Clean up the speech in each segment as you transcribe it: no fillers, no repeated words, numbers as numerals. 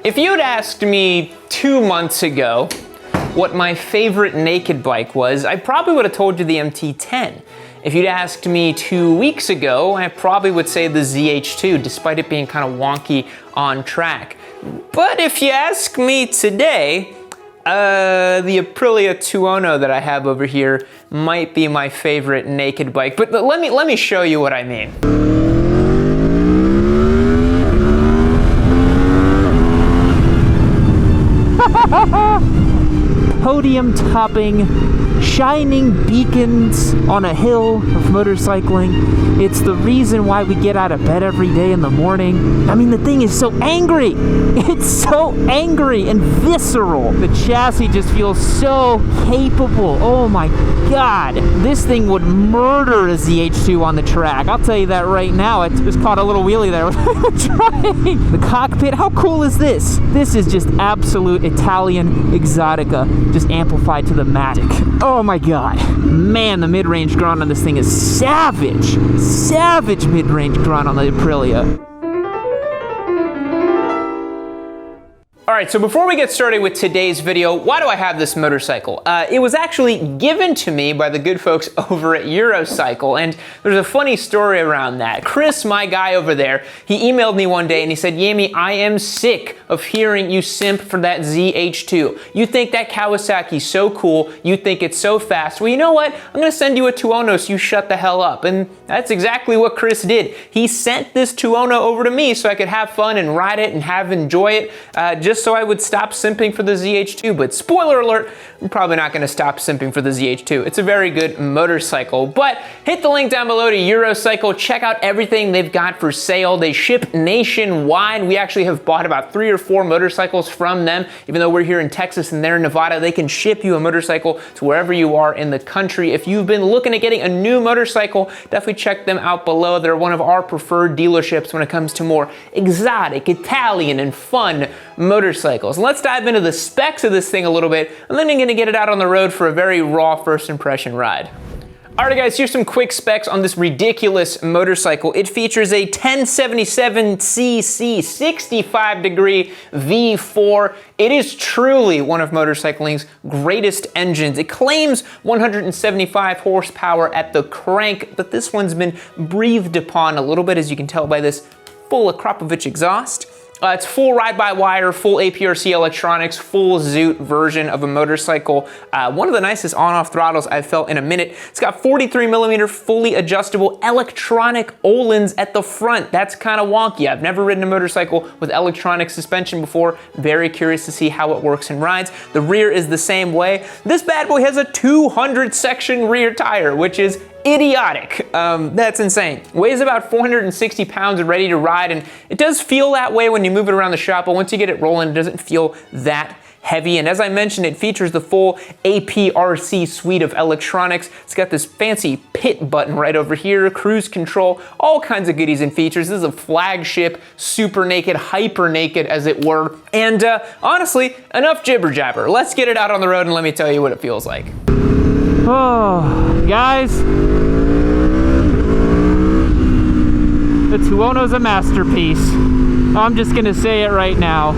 If you'd asked me 2 months ago what my favorite naked bike was, I probably would have told you the MT-10. If you'd asked me 2 weeks ago, I probably would say the ZH2, despite it being kind of wonky on track. But if you ask me today, the Aprilia Tuono that I have over here might be my favorite naked bike. But let me show you what I mean. Podium topping, shining beacons on a hill of motorcycling. It's the reason why we get out of bed every day in the morning. I mean, the thing is so angry. It's so angry and visceral. The chassis just feels so capable. Oh my God. This thing would murder a ZH2 on the track. I'll tell you that right now. It just caught a little wheelie there trying. The cockpit, how cool is this? This is just absolute Italian exotica, just amplified to the max. Oh my God. Man, the mid-range grunt on this thing is savage. Savage mid-range grunt on the Aprilia. All right, so before we get started with today's video, why do I have this motorcycle? It was actually given to me by the good folks over at Eurocycle, and there's a funny story around that. Chris, my guy over there, he emailed me one day and he said, Yammie, I am sick of hearing you simp for that ZH2. You think that Kawasaki's so cool, you think it's so fast. Well, you know what? I'm gonna send you a Tuono so you shut the hell up. And that's exactly what Chris did. He sent this Tuono over to me so I could have fun and ride it and enjoy it, just so I would stop simping for the ZH2. But spoiler alert, I'm probably not gonna stop simping for the ZH2. It's a very good motorcycle. But hit the link down below to Eurocycle, check out everything they've got for sale. They ship nationwide. We actually have bought about 3 or 4 motorcycles from them. Even though we're here in Texas and they're in Nevada, they can ship you a motorcycle to wherever you are in the country. If you've been looking at getting a new motorcycle, definitely check them out below. They're one of our preferred dealerships when it comes to more exotic, Italian, and fun motorcycles. Let's dive into the specs of this thing a little bit, and then I'm gonna get it out on the road for a very raw first impression ride. All right, guys, here's some quick specs on this ridiculous motorcycle. It features a 1077cc 65-degree V4. It is truly one of motorcycling's greatest engines. It claims 175 horsepower at the crank, but this one's been breathed upon a little bit, as you can tell by this full Akrapovic exhaust. It's full ride-by-wire, full APRC electronics, full Zoot version of a motorcycle. One of the nicest on-off throttles I've felt in a minute. It's got 43mm fully adjustable electronic Öhlins at the front. That's kind of wonky. I've never ridden a motorcycle with electronic suspension before. Very curious to see how it works and rides. The rear is the same way. This bad boy has a 200-section rear tire, which is idiotic. That's insane. Weighs about 460 pounds and ready to ride, and it does feel that way when you move it around the shop, but once you get it rolling, it doesn't feel that heavy. And as I mentioned, it features the full APRC suite of electronics. It's got this fancy pit button right over here, cruise control, all kinds of goodies and features. This is a flagship, super naked, hyper naked as it were. And honestly, enough jibber jabber. Let's get it out on the road and let me tell you what it feels like. Oh, guys, the Tuono's a masterpiece. I'm just gonna say it right now.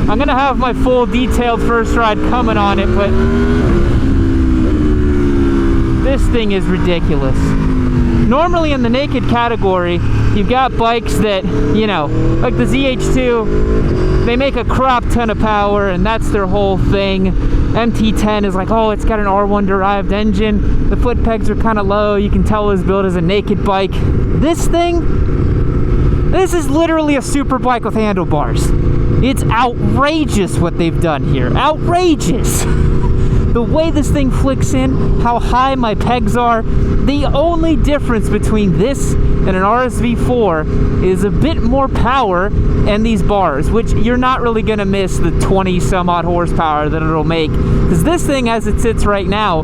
I'm gonna have my full detailed first ride coming on it, but this thing is ridiculous. Normally in the naked category, you've got bikes that, you know, like the ZH2, they make a crap ton of power and that's their whole thing. MT-10 is like, oh, it's got an R1 derived engine. The foot pegs are kind of low. You can tell it was built as a naked bike. This thing, this is literally a super bike with handlebars. It's outrageous what they've done here. Outrageous. The way this thing flicks in, how high my pegs are, the only difference between this and an RSV4 is a bit more power and these bars, which you're not really gonna miss the 20 some odd horsepower that it'll make. Because this thing, as it sits right now,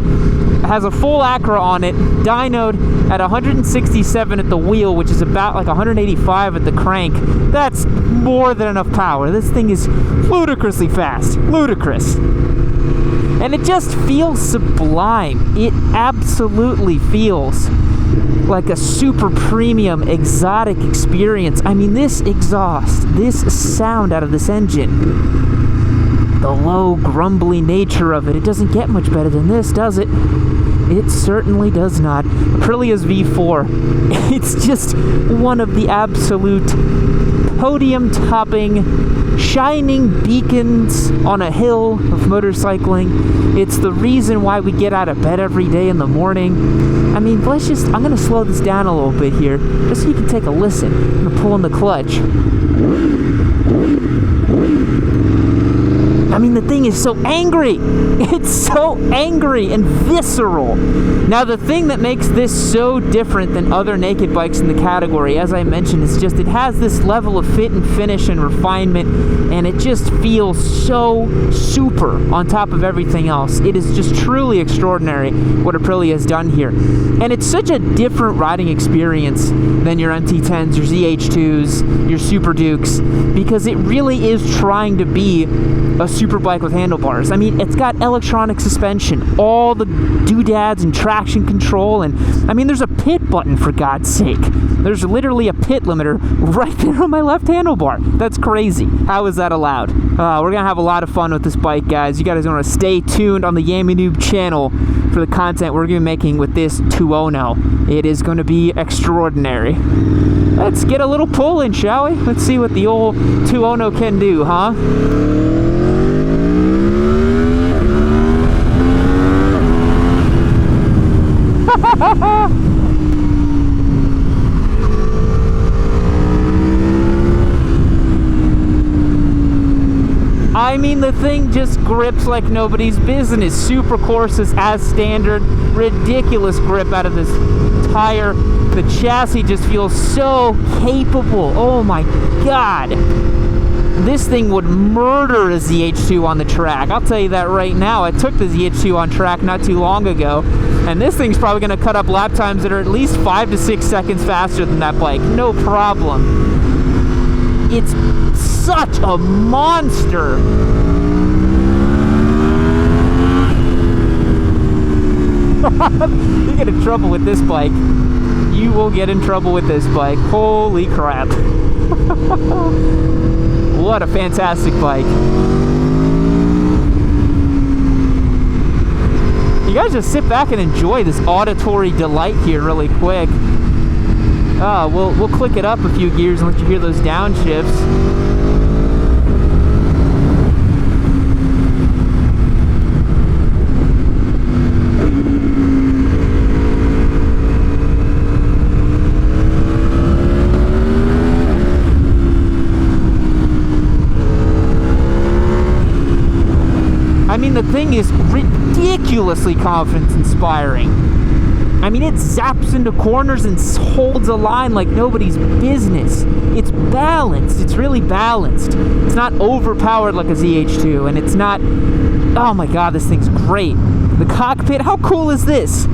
has a full Acra on it, dynoed at 167 at the wheel, which is about like 185 at the crank. That's more than enough power. This thing is ludicrously fast, ludicrous. And it just feels sublime. It absolutely feels like a super premium exotic experience. I mean, this exhaust, this sound out of this engine, the low grumbly nature of it, it doesn't get much better than this, does it? It certainly does not. Aprilia's V4, it's just one of the absolute podium-topping, shining beacons on a hill of motorcycling. It's the reason why we get out of bed every day in the morning. I mean, I'm gonna slow this down a little bit here, just so you can take a listen. I'm gonna pull in the clutch. I mean, the thing is so angry. It's so angry and visceral. Now, the thing that makes this so different than other naked bikes in the category, as I mentioned, is just it has this level of fit and finish and refinement, and it just feels so super on top of everything else. It is just truly extraordinary what Aprilia has done here. And it's such a different riding experience than your MT10s, your ZH2s, your Super Dukes, because it really is trying to be a super bike with handlebars. I mean, it's got electronic suspension, all the doodads and traction control, and I mean, there's a pit button, for God's sake. There's literally a pit limiter right there on my left handlebar. That's crazy. How is that allowed? We're gonna have a lot of fun with this bike, guys. You guys want to stay tuned on the Yammie Noob channel for the content we're gonna be making with this Tuono. It is gonna be extraordinary. Let's get a little pull in, shall we? Let's see what the old Tuono can do, huh? I mean, the thing just grips like nobody's business. Super courses as standard, ridiculous grip out of this tire. The chassis just feels so capable. Oh my God. This thing would murder a ZH2 on the track. I'll tell you that right now. I took the ZH2 on track not too long ago, and this thing's probably going to cut up lap times that are at least 5 to 6 seconds faster than that bike. No problem. It's such a monster. You get in trouble with this bike. You will get in trouble with this bike. Holy crap. What a fantastic bike. You guys just sit back and enjoy this auditory delight here really quick. We'll click it up a few gears and let you hear those downshifts. I mean, the thing is ridiculously confidence-inspiring. I mean, it zaps into corners and holds a line like nobody's business. It's balanced. It's really balanced. It's not overpowered like a ZH2, and it's not... Oh my God, this thing's great. The cockpit, how cool is this?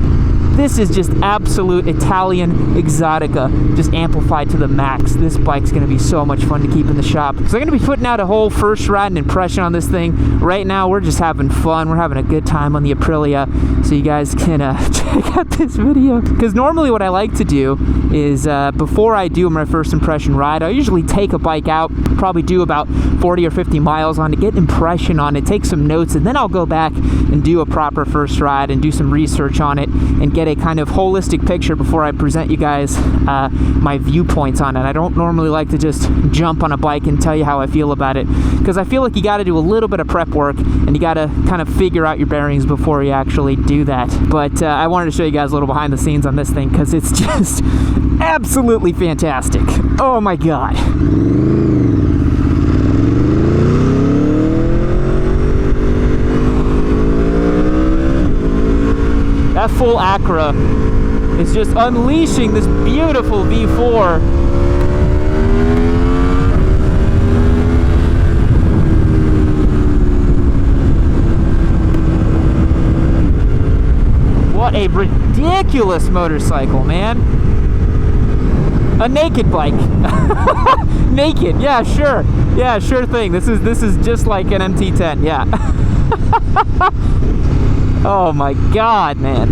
This is just absolute Italian exotica, just amplified to the max. This bike's going to be so much fun to keep in the shop. So I'm going to be putting out a whole first ride and impression on this thing. Right now, we're just having fun. We're having a good time on the Aprilia, so you guys can check out this video. Because normally what I like to do is, before I do my first impression ride, I usually take a bike out, probably do about 40 or 50 miles on it, get an impression on it, take some notes, and then I'll go back and do a proper first ride and do some research on it and get a kind of holistic picture before I present you guys my viewpoints on it. I don't normally like to just jump on a bike and tell you how I feel about it, because I feel like you got to do a little bit of prep work and you got to kind of figure out your bearings before you actually do that. But I wanted to show you guys a little behind the scenes on this thing because it's just absolutely fantastic. Oh my God. That full Acra is just unleashing this beautiful V4. What a ridiculous motorcycle, man. A naked bike. Naked, yeah, sure. Yeah, sure thing. This is just like an MT10, yeah. Oh my God, man.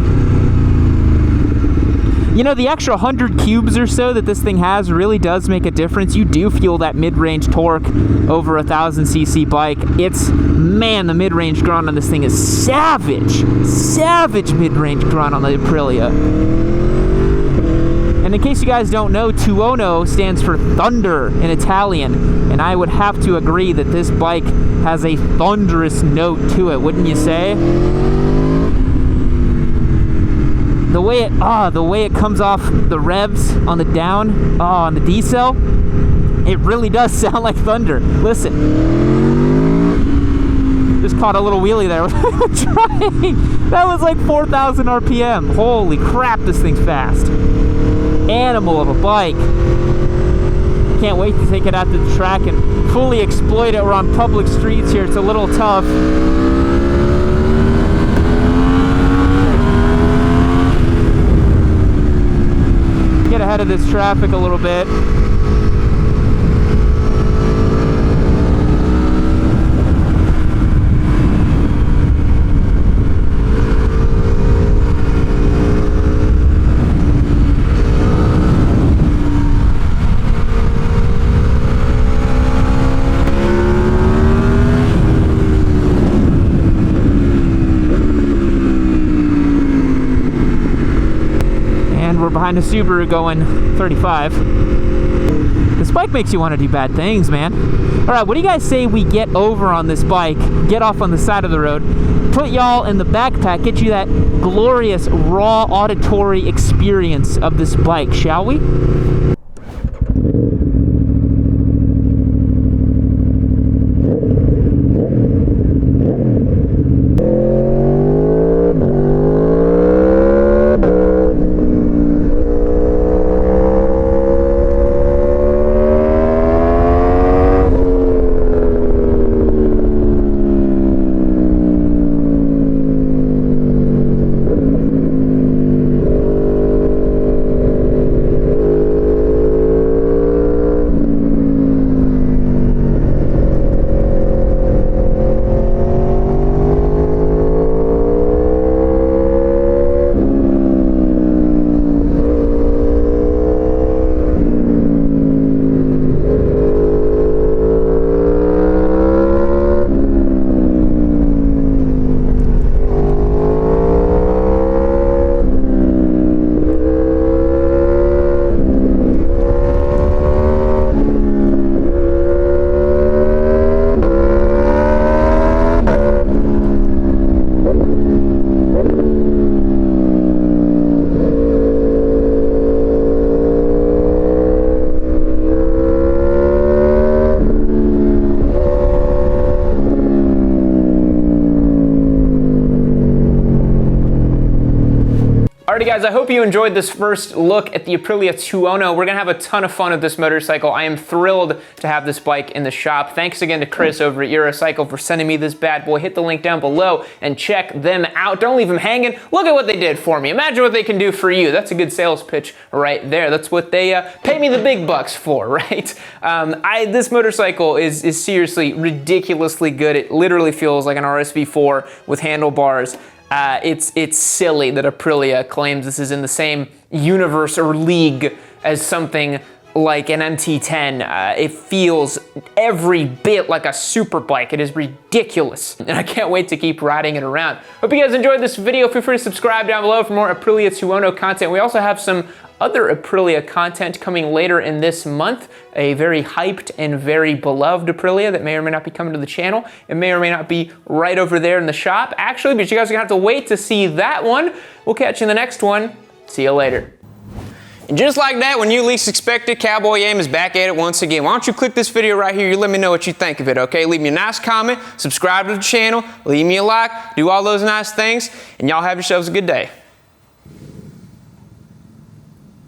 You know, the extra 100 cubes or so that this thing has really does make a difference. You do feel that mid-range torque over a 1000cc bike. Man, the mid-range grunt on this thing is savage. Savage mid-range grunt on the Aprilia. And in case you guys don't know, Tuono stands for thunder in Italian. And I would have to agree that this bike has a thunderous note to it, wouldn't you say? The way it comes off the revs on the down, on the decel, it really does sound like thunder. Listen. Just caught a little wheelie there with trying. That was like 4,000 RPM. Holy crap, this thing's fast. Animal of a bike. Can't wait to take it out to the track and fully exploit it. We're on public streets here. It's a little tough. Get ahead of this traffic a little bit. Behind a Subaru going 35. This bike makes you want to do bad things, man. All right, what do you guys say we get over on this bike, get off on the side of the road, put y'all in the backpack, get you that glorious raw auditory experience of this bike, shall we? Alrighty guys, I hope you enjoyed this first look at the Aprilia Tuono. We're gonna have a ton of fun with this motorcycle. I am thrilled to have this bike in the shop. Thanks again to Chris over at Eurocycle for sending me this bad boy. Hit the link down below and check them out. Don't leave them hanging. Look at what they did for me. Imagine what they can do for you. That's a good sales pitch right there. That's what they pay me the big bucks for, right? This motorcycle is seriously ridiculously good. It literally feels like an RSV4 with handlebars. It's silly that Aprilia claims this is in the same universe or league as something like an MT10. It feels every bit like a super bike. It is ridiculous, and I can't wait to keep riding it around. Hope you guys enjoyed this video. Feel free to subscribe down below for more Aprilia Tuono content. We also have some other Aprilia content coming later in this month. A very hyped and very beloved Aprilia that may or may not be coming to the channel. It may or may not be right over there in the shop, actually, but you guys are gonna have to wait to see that one. We'll catch you in the next one. See you later. And just like that, when you least expect it, Cowboy Yammie is back at it once again. Why don't you click this video right here, you let me know what you think of it, okay? Leave me a nice comment, subscribe to the channel, leave me a like, do all those nice things, and y'all have yourselves a good day.